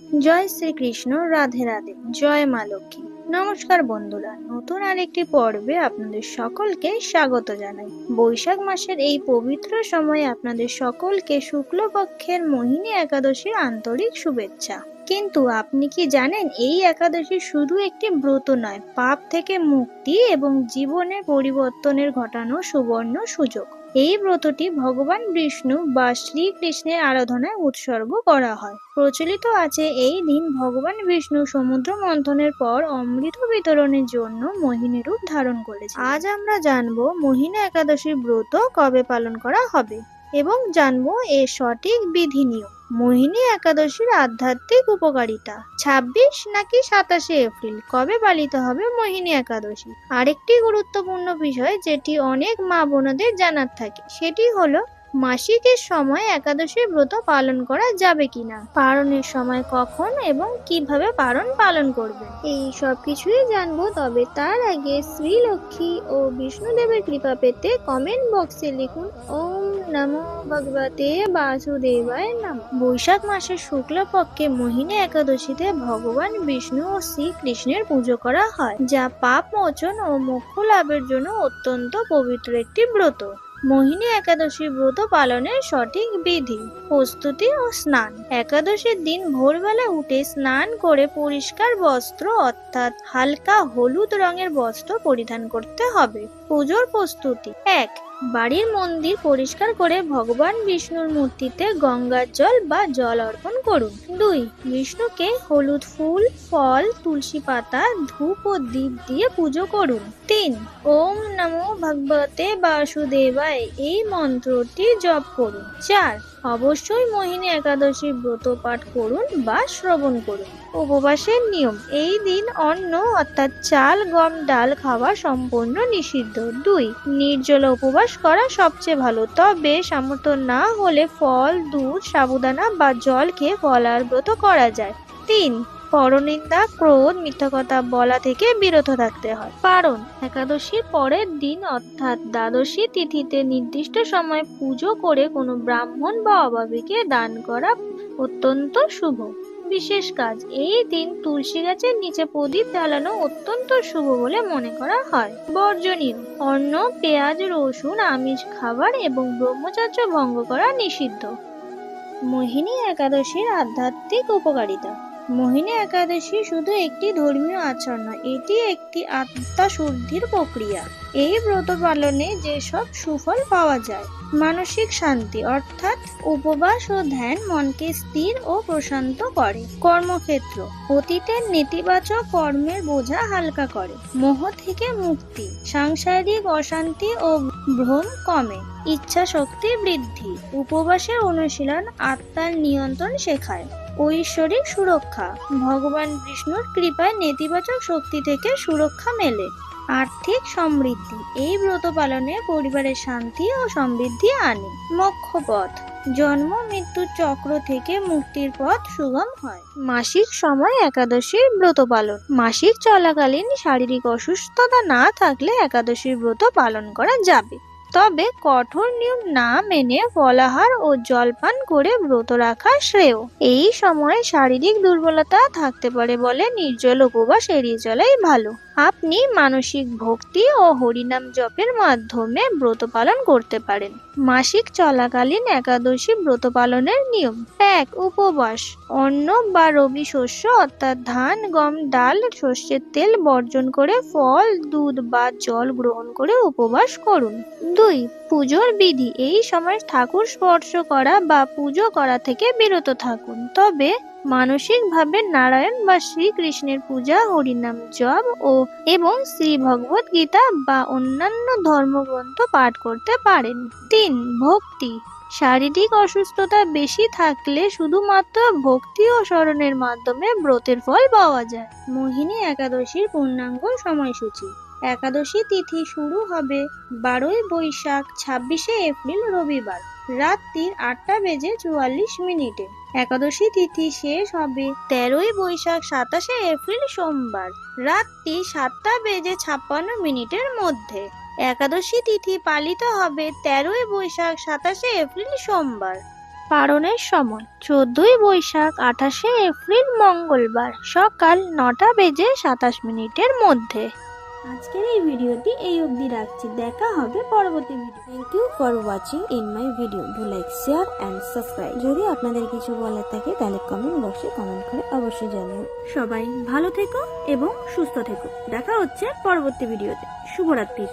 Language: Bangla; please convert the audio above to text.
জয় শ্রীকৃষ্ণ, রাধে রাধে, জয় মা লক্ষ্মী। নমস্কার বন্ধুরা, নতুন আরেকটি পর্বে আপনাদের সকলকে স্বাগত জানাই। বৈশাখ মাসের এই পবিত্র সময়ে আপনাদের সকলকে শুক্লপক্ষের মোহিনী একাদশীর আন্তরিক শুভেচ্ছা। কিন্তু আপনি কি জানেন, এই একাদশী শুধু একটি ব্রত নয়, পাপ থেকে মুক্তি এবং জীবনের পরিবর্তনের ঘটানো সুবর্ণ সুযোগ। এই ব্রতটি ভগবান বিষ্ণু বা শ্রীকৃষ্ণের আরাধনায় উৎসর্গ করা হয়। প্রচলিত আছে এই দিন ভগবান বিষ্ণু সমুদ্র মন্থনের পর অমৃত বিতরণের জন্য মোহিনী রূপ ধারণ করেছে। আজ আমরা জানবো মোহিনী একাদশীর ব্রত কবে পালন করা হবে এবং জানবো এর সঠিক বিধি নিয়ম। মোহিনী একাদশীর আধ্যাত্মিক উপকারিতা। 26 নাকি 27 এপ্রিল কবে পালিত হবে মোহিনী একাদশী? আরেকটি গুরুত্বপূর্ণ বিষয় যেটি অনেক মা বোনদের জানার থাকে, সেটি হলো মাসিকের সময় একাদশী ব্রত পালন করা যাবে কিনা, পালনের সময় কখন এবং কিভাবে পালন করবেন, এই সব কিছুই জানবো। তবে তার আগে শ্রী লক্ষ্মী ও বিষ্ণুদেবের কৃপা পেতে কমেন্ট বক্সে লিখুন ওম নমো ভগবতে বাসুদেবায় নমঃ। বৈশাখ মাসের শুক্লপক্ষে মোহিনী একাদশীতে ভগবান বিষ্ণু ও শ্রীকৃষ্ণের পুজো করা হয়, যা পাপ মোচন ও মোক্ষ লাভের জন্য অত্যন্ত পবিত্র একটি ব্রত। মোহিনী একাদশী ব্রত পালনের সঠিক বিধি। প্রস্তুতি ও স্নান। একাদশীর দিন ভোরবেলা উঠে স্নান করে পরিষ্কার বস্ত্র অর্থাৎ হালকা হলুদ রঙের বস্ত্র পরিধান করতে হবে। পুজোর প্রস্তুতি। 1. বাড়ির মন্দির পরিষ্কার করে ভগবান বিষ্ণুর মূর্তিতে গঙ্গার জল বা জল অর্পণ করুন। 2. বিষ্ণুকে হলুদ ফুল, ফল, তুলসী পাতা, ধূপ ও দীপ দিয়ে পুজো করুন। 3. ওম নমো ভগবতে বাসুদেবায় এই মন্ত্রটি জপ করুন। 4. অবশ্যই মোহিনী একাদশী ব্রত পাঠ করুন বা শ্রবণ করুন। উপবাসের নিয়ম। এই দিন অন্ন অর্থাৎ চাল, গম, ডাল খাওয়া সম্পূর্ণ নিষিদ্ধ। 2. নির্জলা উপবাস করা সবচেয়ে ভালো, তবে সামর্থ্য না হলে ফল, দুধ, সাবুদানা বা জল খেয়ে ফলাহার ব্রত করা যায়। 3. পরনিন্দা, ক্রোধ, মিথ্যা কথা বলা থেকে বিরত থাকতে হয়। কারণ একাদশীর পরের দিন অর্থাৎ দ্বাদশী তিথিতে নির্দিষ্ট সময় পুজো করে কোনো ব্রাহ্মণ বা অভাবীকে দান করা অত্যন্ত শুভ। বিশেষ কাজ। এই দিন তুলসী গাছের নিচে প্রদীপ জ্বালানো অত্যন্ত শুভ বলে মনে করা হয়। বর্জনীয়। অন্ন, পেঁয়াজ, রসুন, আমিষ খাবার এবং ব্রহ্মচর্য ভঙ্গ করা নিষিদ্ধ। মোহিনী একাদশীর আধ্যাত্মিক উপকারিতা। মোহিনী একাদশী শুধু একটি ধর্মীয় আচরণ নয়, এটি একটি আত্মাশুদ্ধির প্রক্রিয়া। এই ব্রত পালনে যেসব সুফল পাওয়া যায়: মানসিক শান্তি অর্থাৎ উপবাস ও ধ্যান মনকে স্থির ও প্রশান্ত করে। কর্মক্ষেত্র। অতীতের নেতিবাচক কর্মের বোঝা হালকা করে। মোহ থেকে মুক্তি। সাংসারিক অশান্তি ও ভ্রম কমে। ইচ্ছা শক্তি বৃদ্ধি। উপবাসের অনুশীলন আত্মার নিয়ন্ত্রণ শেখায়। ঐশ্বরিক সুরক্ষা। ভগবান বিষ্ণুর কৃপায় নেতিবাচক শক্তি থেকে সুরক্ষা মেলে। আর্থিক সমৃদ্ধি। এই ব্রত পালনে পরিবারের শান্তি ও সমৃদ্ধি আনে। মোক্ষপথ। জন্ম মৃত্যুর চক্র থেকে মুক্তির পথ সুগম হয়। মাসিক সময় একাদশীর ব্রত পালন। মাসিক চলাকালীন শারীরিক অসুস্থতা না থাকলে একাদশীর ব্রত পালন করা যাবে, তবে কঠোর নিয়ম না মেনে ফলাহার ও জলপান করে ব্রত রাখা শ্রেয়। এই সময় শারীরিক দুর্বলতা থাকতে পারে বলে নির্জল উপবাস এড়িয়ে চলাই ভালো। আপনি মানসিক ভক্তি ও হরিনাম জপের মাধ্যমে ব্রত পালন করতে পারেন। মাসিক চলাকালীন একাদশী ব্রত পালনের নিয়ম। 1. উপবাস। অন্ন বা রবি শস্য অর্থাৎ ধান, গম, ডাল, সর্ষের তেল বর্জন করে ফল, দুধ বা জল গ্রহণ করে উপবাস করুন। 2. পুজোর বিধি। এই সময় ঠাকুর স্পর্শ করা বা পুজো করা থেকে বিরত থাকুন, তবে মানসিকভাবে নারায়ণ বা শ্রীকৃষ্ণের পূজা, হরিনাম জপ এবং শ্রী ভগবত গীতা বা অন্যান্য ধর্মগ্রন্থ পাঠ করতে পারেন। 3. ভক্তি। শারীরিক অসুস্থতা বেশি থাকলে শুধুমাত্র ভক্তি ও স্মরণের মাধ্যমে ব্রতের ফল পাওয়া যায়। মোহিনী একাদশীর পূর্ণাঙ্গ সময়সূচি। একাদশী তিথি শুরু হবে 12 বৈশাখ 26 এপ্রিল রবিবার রাত্রি 8:44। একাদশী তিথি শেষ হবে 13 বৈশাখ 27 এপ্রিল সোমবার রাত্রি 7:56 মধ্যে। একাদশী তিথি পালিত হবে 13 বৈশাখ 27 এপ্রিল সোমবার পালনের সময় 14ই বৈশাখ 28শে এপ্রিল মঙ্গলবার সকাল 9:27 মধ্যে। আজকের এই ভিডিওটি এই অবধি রাখছি, দেখা হবে পরবর্তী video. Thank you for watching in my video. Do like, share and subscribe. যদি আপনাদের কিছু বলার থাকে তাহলে কমেন্ট বক্সে কমেন্ট করে অবশ্যই জানান। সবাই ভালো থেকো এবং সুস্থ থেকো। দেখা হচ্ছে পরবর্তী ভিডিওতে। শুভরাত্রি।